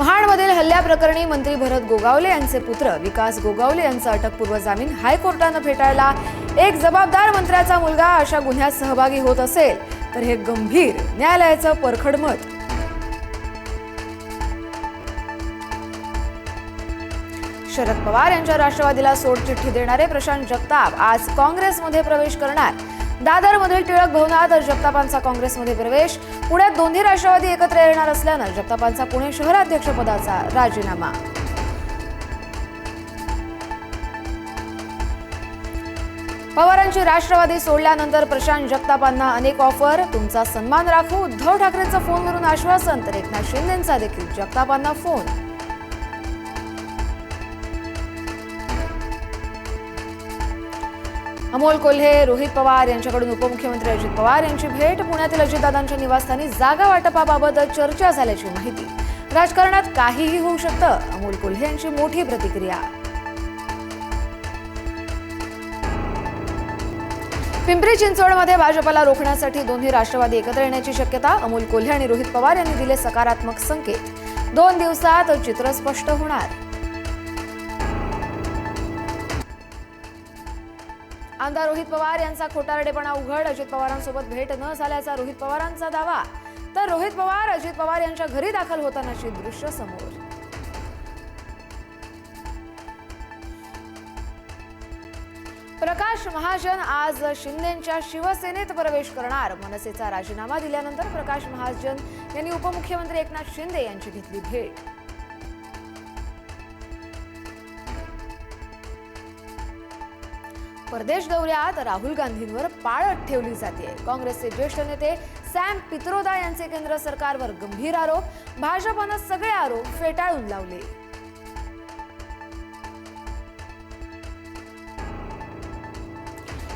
महाडमधील हल्ल्याप्रकरणी मंत्री भरत गोगावले यांचे पुत्र विकास गोगावले यांचा अटकपूर्व जामीन हायकोर्टाने फेटाळला। एक जबाबदार मंत्र्याचा मुलगा अशा गुन्ह्यात सहभागी होत असेल तर हे गंभीर, न्यायालयाचं परखड मत। शरद पवार यांच्या राष्ट्रवादीला सोडचिठ्ठी देणारे प्रशांत जगताप आज काँग्रेसमध्ये प्रवेश करणार। दादरमधील टिळक भवनात जगतापांचा काँग्रेसमध्ये प्रवेश। पुण्यात दोन्ही राष्ट्रवादी एकत्र येणार असल्याने जगतापांचा पुणे शहराध्यक्षपदाचा राजीनामा। पवारांची राष्ट्रवादी सोडल्यानंतर प्रशांत जगतापांना अनेक ऑफर। तुमचा सन्मान राखू, उद्धव ठाकरेंचा फोनवरून आश्वासन, तर एकनाथ शिंदेंचा देखील जगतापांना फोन। अमोल कोल्हे रोहित पवार यांच्याकडून उपमुख्यमंत्री अजित पवार यांची भेट। पुण्यातील अजितदादांच्या निवासस्थानी जागा वाटपाबाबत चर्चा झाल्याची माहिती। राजकारणात काहीही होऊ शकतं, अमोल कोल्हे यांची मोठी प्रतिक्रिया। पिंपरी चिंचवडमध्ये भाजपला रोखण्यासाठी दोन्ही राष्ट्रवादी एकत्र येण्याची शक्यता। अमोल कोल्हे आणि रोहित पवार यांनी दिले सकारात्मक संकेत। 2 दिवसात चित्र स्पष्ट होणार। आमदार रोहित पवार यांचा खोटारडेपणा उघड। अजित पवारांसोबत भेट न झाल्याचा रोहित पवारांचा दावा, तर रोहित पवार अजित पवार यांच्या घरी दाखल होतानाची दृश्य समोर। प्रकाश महाजन आज शिंदेंच्या शिवसेनेत प्रवेश करणार। मनसेचा राजीनामा दिल्यानंतर प्रकाश महाजन यांनी उपमुख्यमंत्री एकनाथ शिंदे यांची घेतली भेट। परदेश दौऱ्यात राहुल गांधींवर पाळत ठेवली जाते। काँग्रेसचे ज्येष्ठ नेते सॅम पित्रोदा यांचे केंद्र सरकारवर गंभीर आरोप। भाजपने सगळे आरोप फेटाळून लावले।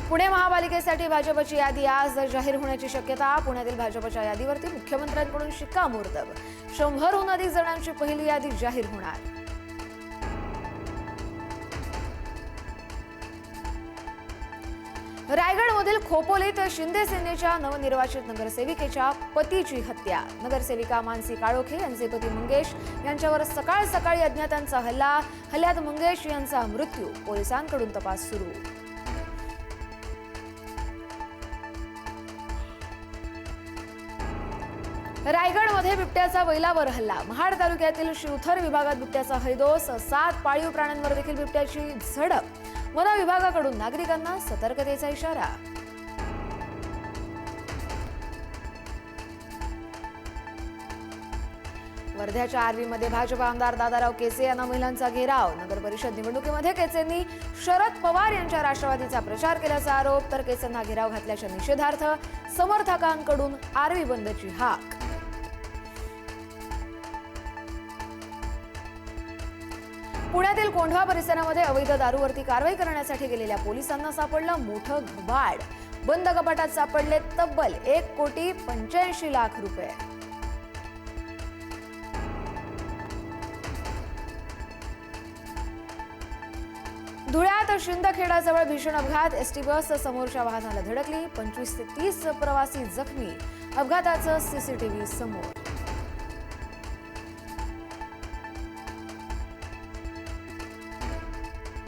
पुणे महापालिकेसाठी भाजपची यादी आज जाहीर होण्याची शक्यता। पुण्यातील भाजपच्या यादीवरती मुख्यमंत्र्यांकडून शिक्कामोर्तब। 100हून अधिक जणांची पहिली यादी जाहीर होणार। रायगडमधील खोपोलीत शिंदे सेनेच्या नवनिर्वाचित नगरसेविकेच्या पतीची हत्या। नगरसेविका मानसी काळोखे यांचे पती मंगेश यांच्यावर सकाळ सकाळी अज्ञातांचा हल्ल्यात मंगेश यांचा मृत्यू। पोलिसांकडून तपास सुरू। रायगडमध्ये बिबट्याचा बैलावर हल्ला। महाड तालुक्यातील शिवथर विभागात बिबट्याचा हैदोस। 7 पाळीव प्राण्यांवर देखील बिबट्याची झडप। वन विभागाकडून नागरिकांना सतर्कतेचा इशारा। वर्ध्याच्या आर्वीमध्ये भाजप आमदार दादाराव केसे यांना महिलांचा घेराव। नगर परिषद निवडणुकीमध्ये केसेंनी शरद पवार यांच्या राष्ट्रवादीचा प्रचार केल्याचा आरोप, तर केसेंना घेराव घातल्याच्या निषेधार्थ समर्थकांकडून आर्वी बंदची हाक। पुण्यातील कोंढवा परिसरामध्ये अवैध दारूवरती कारवाई करण्यासाठी गेलेल्या पोलिसांना सापडलं मोठं घबाड। बंद कपाटात सापडले तब्बल 1,85,00,000 रुपये। धुळ्यात शिंदखेडाजवळ भीषण अपघात। एसटी बस समोरच्या वाहनाला धडकली। 25 ते 30 प्रवासी जखमी। अपघाताचं सीसीटीव्ही समोर।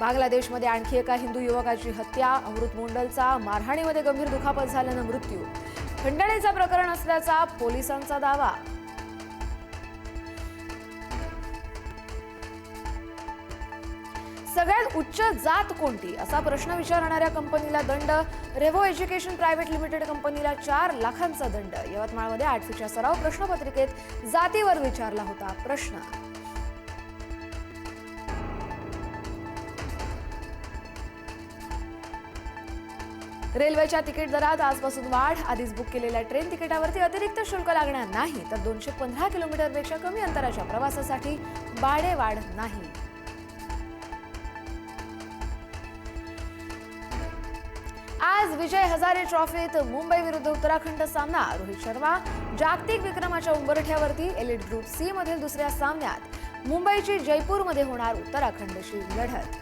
बांगलादेशमध्ये आणखी एका हिंदू युवकाची हत्या। अमृत मोंडलचा मारहाणीमध्ये गंभीर दुखापत झाल्यानं मृत्यू। खंडणीचं प्रकरण असल्याचा पोलिसांचा दावा। सगळ्यात उच्च जात कोणती असा प्रश्न विचारणाऱ्या कंपनीला दंड। रेव्हो एज्युकेशन प्रायव्हेट लिमिटेड कंपनीला 4 लाखांचा दंड। यवतमाळमध्ये 8वीच्या सराव प्रश्नपत्रिकेत जातीवर विचारला होता प्रश्न। रेल्वेच्या तिकीट दरात आजपासून वाढ। आधीच बुक केलेल्या ट्रेन तिकिटावरती अतिरिक्त शुल्क लागणार नाही, तर 215 किलोमीटरपेक्षा कमी अंतराच्या प्रवासासाठी भाडेवाढ नाही। आज विजय हजारे ट्रॉफीत मुंबई विरुद्ध उत्तराखंड सामना। रोहित शर्मा जागतिक विक्रमाच्या उंबरठ्यावरती। एलिट ग्रुप सी मधील दुसऱ्या सामन्यात मुंबईची जयपूरमध्ये होणार उत्तराखंडशी लढत।